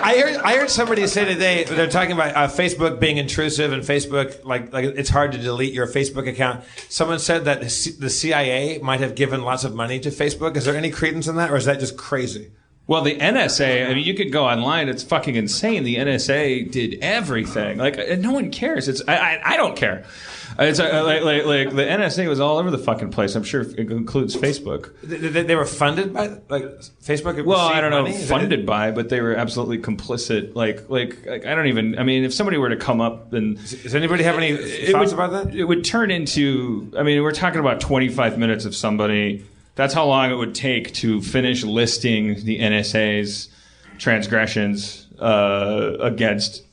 I heard somebody say today, they're talking about Facebook being intrusive and Facebook, like it's hard to delete your Facebook account. Someone said that the CIA might have given lots of money to Facebook. Is there any credence in that, or is that just crazy? Well, the NSA, I mean, you could go online. It's fucking insane. The NSA did everything. Like, no one cares. I don't care. It's like the NSA was all over the fucking place. I'm sure it includes Facebook. They were funded by Facebook. Well, I don't know, funded by, but they were absolutely complicit. Like I don't even. I mean, if somebody were to come up and does anybody have any thoughts about that? It would turn into. I mean, we're talking about 25 minutes of somebody. That's how long it would take to finish listing the NSA's transgressions against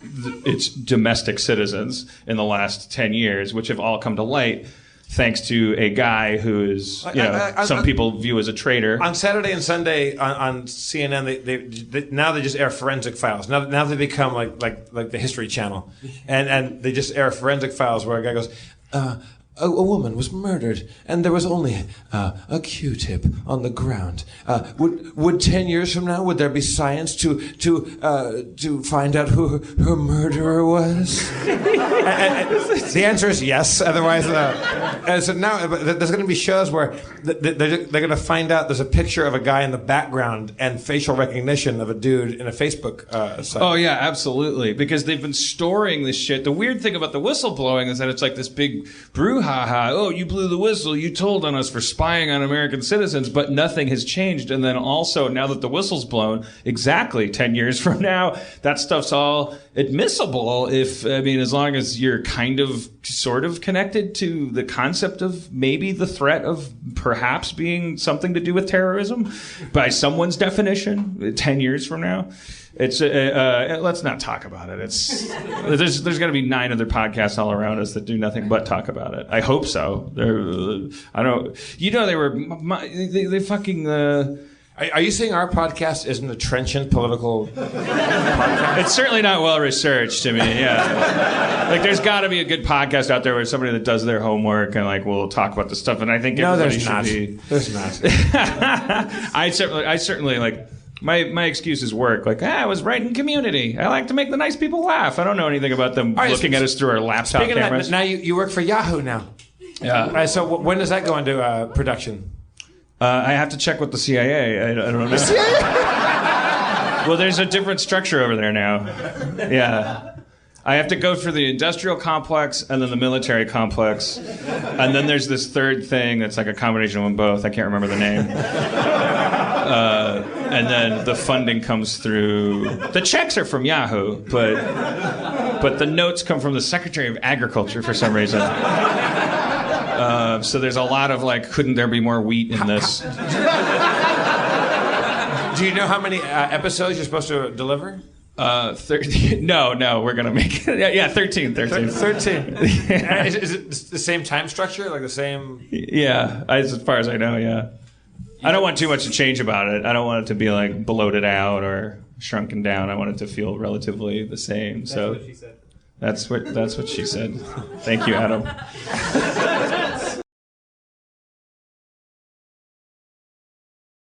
its domestic citizens in the last 10 years, which have all come to light thanks to a guy who is, some people view as a traitor. On Saturday and Sunday on CNN, they now they just air forensic files. Now they become like the History Channel, and they just air forensic files where a guy goes. A woman was murdered, and there was only a Q-tip on the ground. Would 10 years from now, would there be science to find out who her murderer was? The answer is yes. Otherwise, so now there's going to be shows where they're going to find out there's a picture of a guy in the background and facial recognition of a dude in a Facebook site. Oh yeah, absolutely. Because they've been storing this shit. The weird thing about the whistleblowing is that it's like this big brouhaha. Oh, you blew the whistle. You told on us for spying on American citizens, but nothing has changed. And then also, now that the whistle's blown, exactly 10 years from now, that stuff's all admissible as long as you're kind of, sort of connected to the concept of maybe the threat of perhaps being something to do with terrorism by someone's definition 10 years from now. It's let's not talk about it. There's going to be 9 other podcasts all around us that do nothing but talk about it. I hope so. I don't. They fucking. Are you saying our podcast isn't a trenchant political podcast? It's certainly not well researched. I mean, yeah. Like, there's got to be a good podcast out there where somebody that does their homework and will talk about the stuff. And I think everybody should be. There's not. I certainly My excuse is work. I was writing Community. I like to make the nice people laugh. I don't know anything about them looking at us through our laptop cameras. Now you work for Yahoo now. Yeah. All right, so when does that go into production? I have to check with the CIA. I don't know. The CIA? Well, there's a different structure over there now. Yeah. I have to go for the industrial complex and then the military complex. And then there's this third thing that's like a combination of them both. I can't remember the name. And then the funding comes through. The checks are from Yahoo, but the notes come from the Secretary of Agriculture for some reason. So there's a lot of couldn't there be more wheat in this? Do you know how many episodes you're supposed to deliver? 13. No, we're gonna make it. Yeah, 13. 13. Is it the same time structure? Like the same? Yeah, as far as I know, yeah. I don't want too much to change about it. I don't want it to be bloated out or shrunken down. I want it to feel relatively the same. That's what she said. That's what she said. Thank you, Adam.